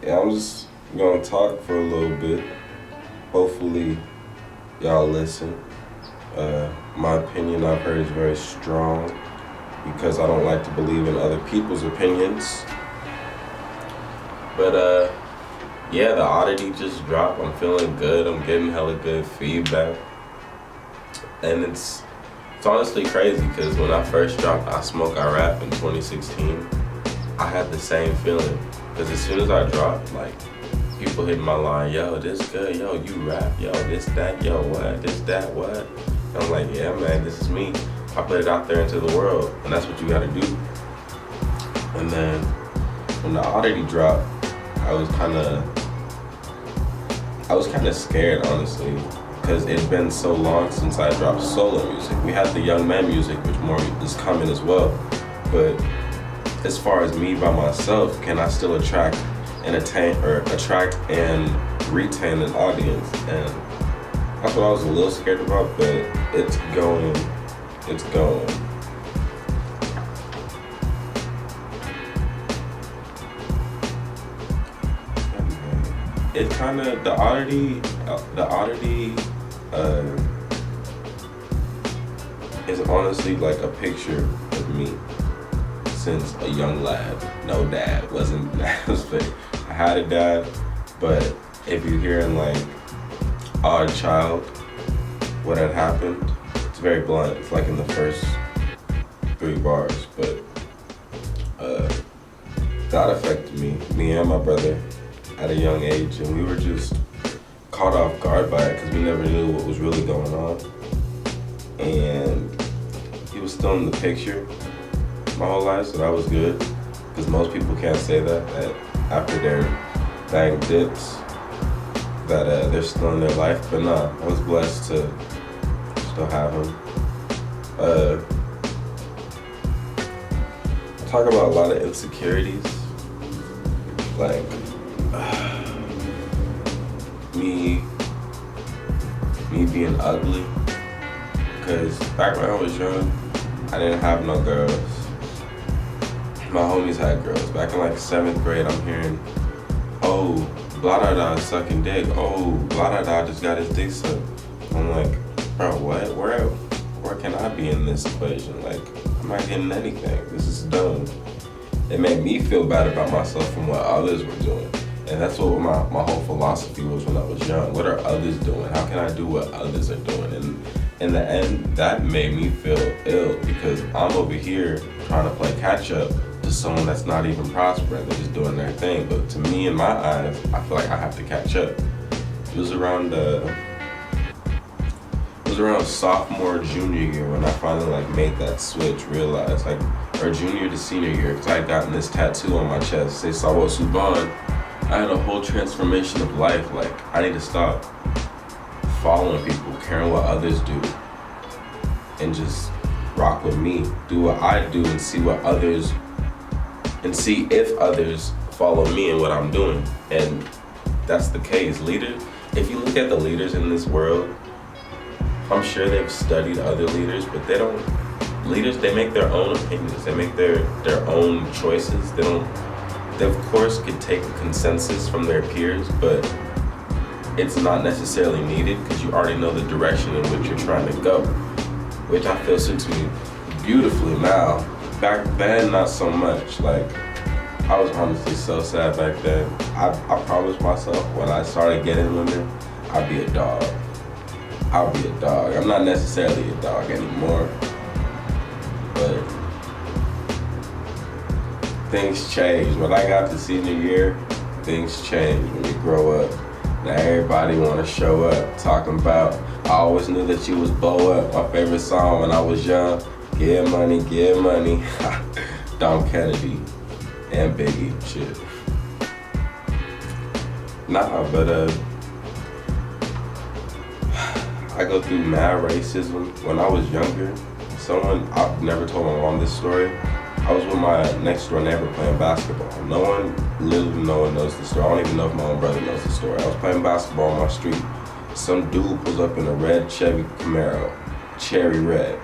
Yeah, I'm just gonna talk for a little bit. Hopefully, y'all listen. My opinion I've heard is very strong because I don't like to believe in other people's opinions. But yeah, the Oddity just dropped. I'm feeling good. I'm getting hella good feedback, and it's honestly crazy because when I first dropped I Smoke I Rap in 2016, I had the same feeling because as soon as I dropped, like people hit my line, yo, this good, yo, you rap, yo, this, that, yo, what, this, that, what? And I'm like, yeah, man, this is me. I put it out there into the world, and that's what you gotta do. And then when the Oddity dropped, I was kind of, I was kind of scared, honestly, because it'd been so long since I dropped solo music. We had the Young Man music, which more is coming as well, but as far as me by myself, can I still attract and retain an audience? And that's what I was a little scared about, but it's going. It's going. It kind of the oddity uh, is honestly like a picture of me since a young lad. No dad, wasn't that was fake. I had a dad, but if you're hearing like odd child, what had happened, it's very blunt. It's like in the first three bars, but uh, that affected me and my brother at a young age, and we were just caught off guard by it because we never knew what was really going on. And he was still in the picture my whole life, so that was good. Because most people can't say that after their bang dips, that they're still in their life. But nah, I was blessed to still have him. Uh, I talk about a lot of insecurities, like me being ugly. Because back when I was young, I didn't have no girls. My homies had girls. Back in like seventh grade, I'm hearing, oh, blah da da is sucking dick. Oh, blah da da just got his dick sucked. I'm like, bro, what? Where can I be in this equation? Like, I'm not getting anything. This is dumb. It made me feel bad about myself from what others were doing. And that's what my whole philosophy was when I was young. What are others doing? How can I do what others are doing? And in the end, that made me feel ill because I'm over here trying to play catch up to someone that's not even prospering. They're just doing their thing. But to me, in my eyes, I feel like I have to catch up. It was around sophomore, junior year when I finally like made that switch, realized like, or junior to senior year, because I had gotten this tattoo on my chest, say Sawo Suban. I had a whole transformation of life. Like, I need to stop following people, caring what others do, and just rock with me, do what I do, and see if others follow me in what I'm doing. And that's the case. If you look at the leaders in this world, I'm sure they've studied other leaders, but they make their own opinions, they make their own choices. They of course could take a consensus from their peers, but it's not necessarily needed because you already know the direction in which you're trying to go, which I feel suits me beautifully now. Back then, not so much. Like, I was honestly so sad back then. I promised myself when I started getting women, I'd be a dog. I'll be a dog. I'm not necessarily a dog anymore, but things change. When I got to senior year, things change when you grow up. Now everybody want to show up, talking about, I always knew that you was blow up. My favorite song when I was young, get money, get money. Don Kennedy and Biggie, shit. Nah, but I go through mad racism. When I was younger, I've never told my mom this story. I was with my next door neighbor playing basketball. Literally no one knows the story. I don't even know if my own brother knows the story. I was playing basketball on my street. Some dude pulls up in a red Chevy Camaro, cherry red.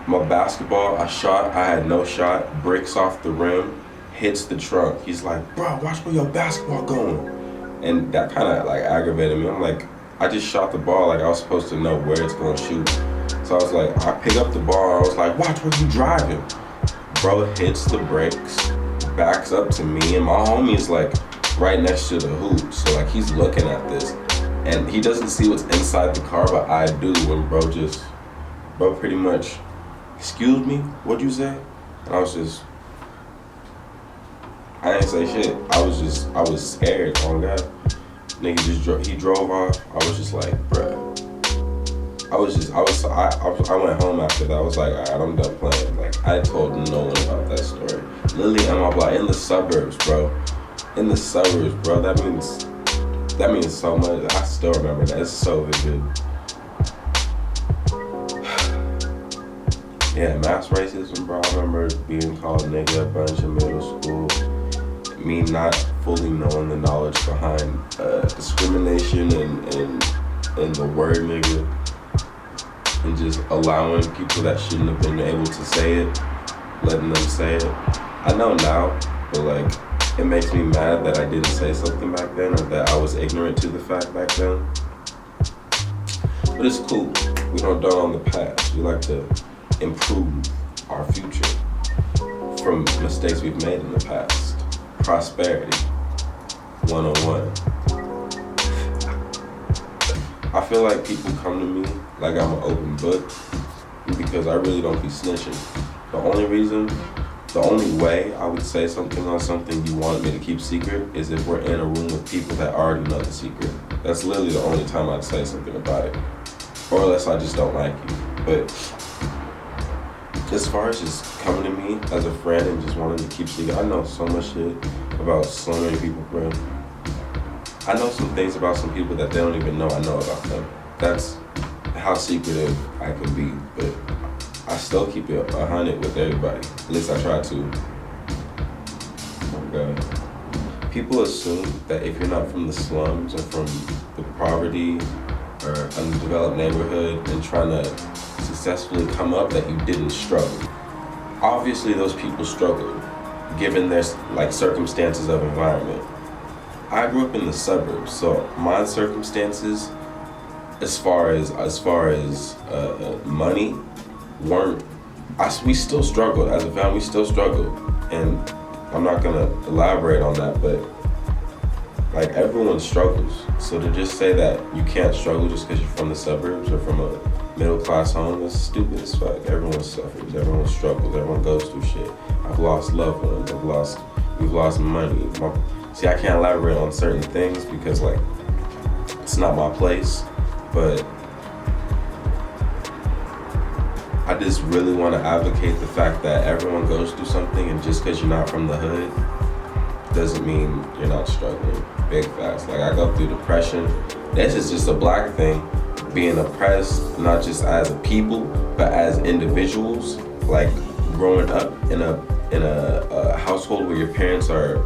My basketball, I had no shot, bricks off the rim, hits the trunk. He's like, bro, watch where your basketball going. And that kind of like aggravated me. I'm like, I just shot the ball, like I was supposed to know where it's going to shoot. So I was like, I pick up the ball, I was like, watch where you driving. Bro hits the brakes, backs up to me, and my homie is like right next to the hoop. So like he's looking at this, and he doesn't see what's inside the car, but I do. When bro pretty much, excuse me, what'd you say? And I didn't say shit. I was scared. Oh God, nigga he drove off. I was just like, bruh. I went home after that. I was like, alright, I'm done playing. Like, I told no one about that story. Literally on my block, in the suburbs, bro. In the suburbs, bro. That means so much. I still remember that. It's so vivid. Yeah, mass racism, bro. I remember being called nigga a bunch in middle school. Me not fully knowing the knowledge behind discrimination and the word nigga. And just allowing people that shouldn't have been able to say it, letting them say it. I know now, but like, it makes me mad that I didn't say something back then, or that I was ignorant to the fact back then. But it's cool. We don't dwell on the past. We like to improve our future from mistakes we've made in the past. Prosperity 101. I feel like people come to me like I'm an open book because I really don't be snitching. The only way I would say something on something you wanted me to keep secret is if we're in a room with people that already know the secret. That's literally the only time I'd say something about it. Or unless I just don't like you. But as far as just coming to me as a friend and just wanting to keep secret, I know so much shit about so many people, bro. I know some things about some people that they don't even know I know about them. That's how secretive I can be, but I still keep it 100 with everybody. At least I try to. Oh God. People assume that if you're not from the slums or from the poverty or undeveloped neighborhood and trying to successfully come up, that you didn't struggle. Obviously those people struggled, given their like circumstances of environment. I grew up in the suburbs, so my circumstances, as far as money, we still struggled as a family. We still struggled, and I'm not gonna elaborate on that, but like everyone struggles. So to just say that you can't struggle just because you're from the suburbs or from a middle class home, that's stupid as fuck. Everyone suffers, everyone struggles, everyone goes through shit. I've lost loved ones, we've lost money. See, I can't elaborate on certain things because like it's not my place, but I just really want to advocate the fact that everyone goes through something, and just because you're not from the hood doesn't mean you're not struggling. Big facts. Like I go through depression. This is just a black thing, being oppressed not just as a people but as individuals. Like growing up in a household where your parents are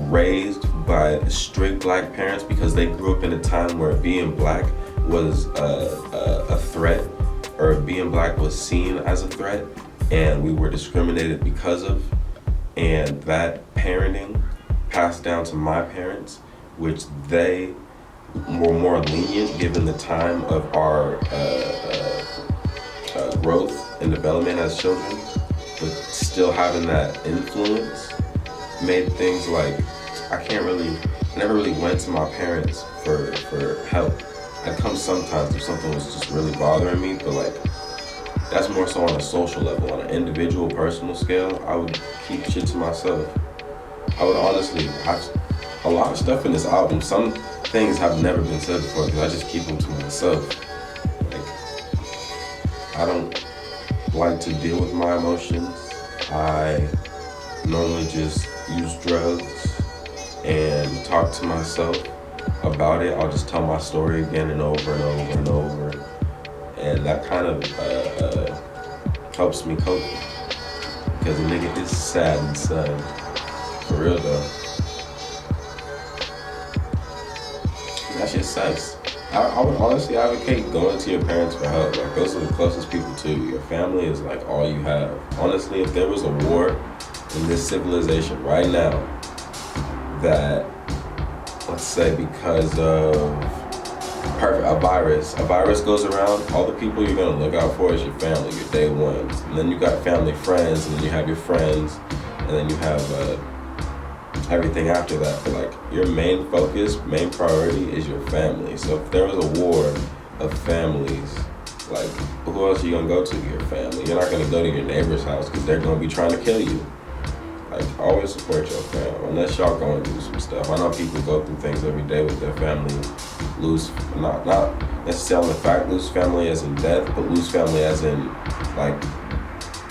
raised by strict black parents because they grew up in a time where being black was a threat, or being black was seen as a threat, and we were discriminated because of. And that parenting passed down to my parents, which they were more lenient given the time of our growth and development as children, but still having that influence made things like I never really went to my parents for help. I'd come sometimes if something was just really bothering me, but like that's more so on a social level. On an individual, personal scale, I would keep shit to myself. I would honestly, a lot of stuff in this album, some things have never been said before because I just keep them to myself. Like, I don't like to deal with my emotions. I normally just use drugs and talk to myself about it. I'll just tell my story again and over and over and over. And that kind of helps me cope. Because a nigga is sad inside. For real though. That shit sucks. I would honestly advocate going to your parents for help. Like those are the closest people to you. Your family is like all you have. Honestly, if there was a war in this civilization right now that, let's say, because of a virus goes around, all the people you're gonna look out for is your family, your day ones, and then you got family friends, and then you have your friends, and then you have everything after that. But like your main focus, main priority is your family. So if there was a war of families, like who else are you gonna go to? Your family. You're not gonna go to your neighbor's house because they're gonna be trying to kill you. Like, always support your family, unless y'all going through some stuff. I know people go through things every day with their family, not necessarily in fact lose family as in death, but lose family as in, like,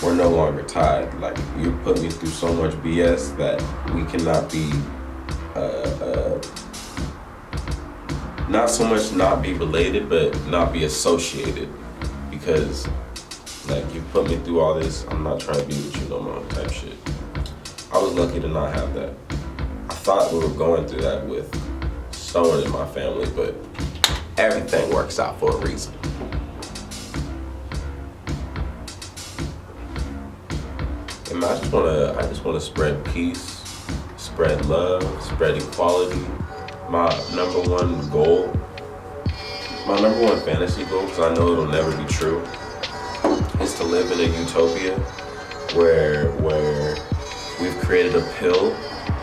we're no longer tied. Like, you put me through so much BS that we cannot be, not so much not be related, but not be associated. Because, like, you put me through all this, I'm not trying to be with you no more type shit. I was lucky to not have that. I thought we were going through that with someone in my family, but everything works out for a reason. And I just wanna spread peace, spread love, spread equality. My number one goal, my number one fantasy goal, because I know it'll never be true, is to live in a utopia where we've created a pill.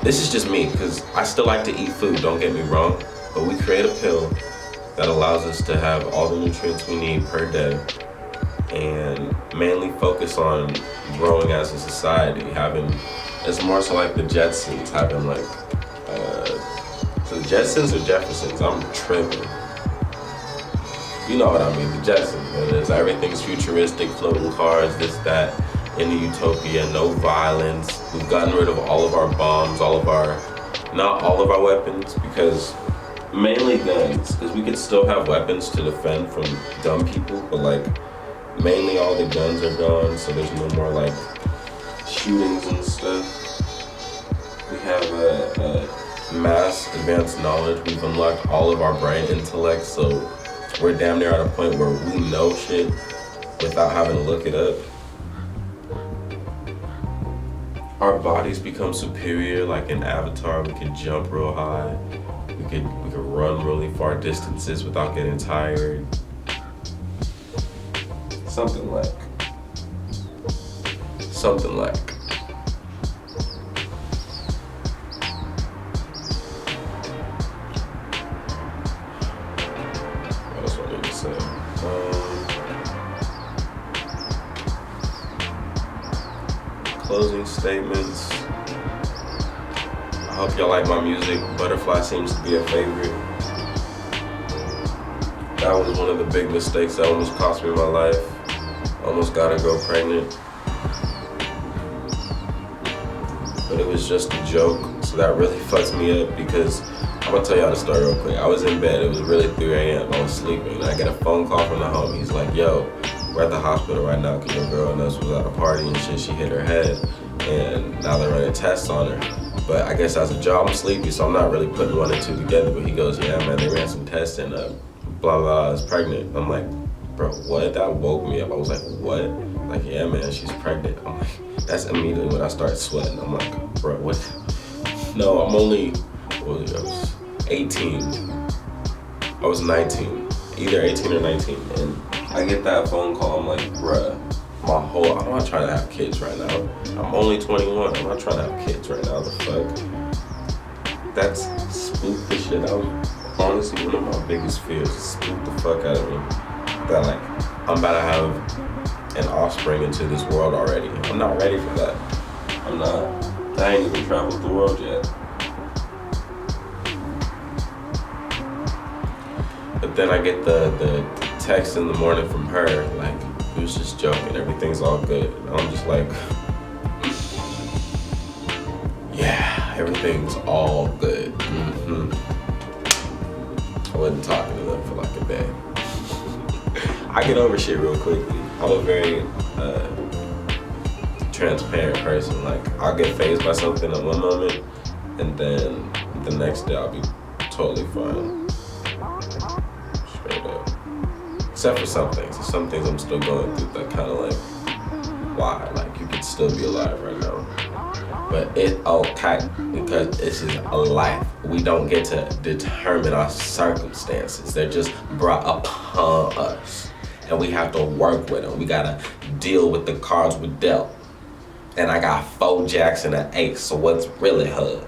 This is just me, because I still like to eat food, don't get me wrong, but we create a pill that allows us to have all the nutrients we need per day and mainly focus on growing as a society, it's more so like the Jetsons, having like, so the Jetsons or Jeffersons, I'm tripping. You know what I mean, the Jetsons, everything's futuristic, floating cars, this, that, in the utopia, no violence. We've gotten rid of all of our bombs, not all of our weapons, because mainly guns, because we could still have weapons to defend from dumb people, but like mainly all the guns are gone, so there's no more like shootings and stuff. We have a mass advanced knowledge. We've unlocked all of our brain intellect, so we're damn near at a point where we know shit without having to look it up. Our bodies become superior, like in Avatar. We can jump real high. We could run really far distances without getting tired. Something like. What else do I need to say? Closing statements. I hope y'all like my music. Butterfly seems to be a favorite. That was one of the big mistakes that almost cost me my life. Almost got a girl pregnant. But it was just a joke, so that really fucks me up because I'm gonna tell y'all the story real quick. I was in bed, it was really 3 a.m. I was sleeping, and I get a phone call from the homie. He's like, yo, we're at the hospital right now because your girl and us was at a party and shit. She hit her head, and now they're running tests on her. But I guess as a job, I'm sleepy, so I'm not really putting 1 and 2 together. But he goes, yeah, man, they ran some tests and blah, blah, I was pregnant. I'm like, bro, what? That woke me up. I was like, what? Like, yeah, man, she's pregnant. I'm like, that's immediately when I started sweating. I'm like, bro, what? No, I'm only, I was 18. I was 19, either 18 or 19. And I get that phone call, I'm like, bruh, I'm not trying to have kids right now. I'm only 21, I'm not trying to have kids right now, the fuck? That's spooked the shit out. Honestly, one of my biggest fears is spooked the fuck out of me. That like, I'm about to have an offspring into this world already. I'm not ready for that. I'm not. I ain't even traveled the world yet. But then I get the text in the morning from her, like, he was just joking, everything's all good. And I'm just like, yeah, everything's all good. Mm-hmm. I wasn't talking to them for like a day. I get over shit real quickly. I'm a very transparent person. Like, I'll get fazed by something at one moment, and then the next day I'll be totally fine. Straight up. Except for some things. There's some things I'm still going through that kind of like, why? Like, you could still be alive right now. But it's okay because this is a life. We don't get to determine our circumstances. They're just brought upon us. And we have to work with them. We gotta deal with the cards we're dealt. And I got 4 jacks and an ace, so what's really hard?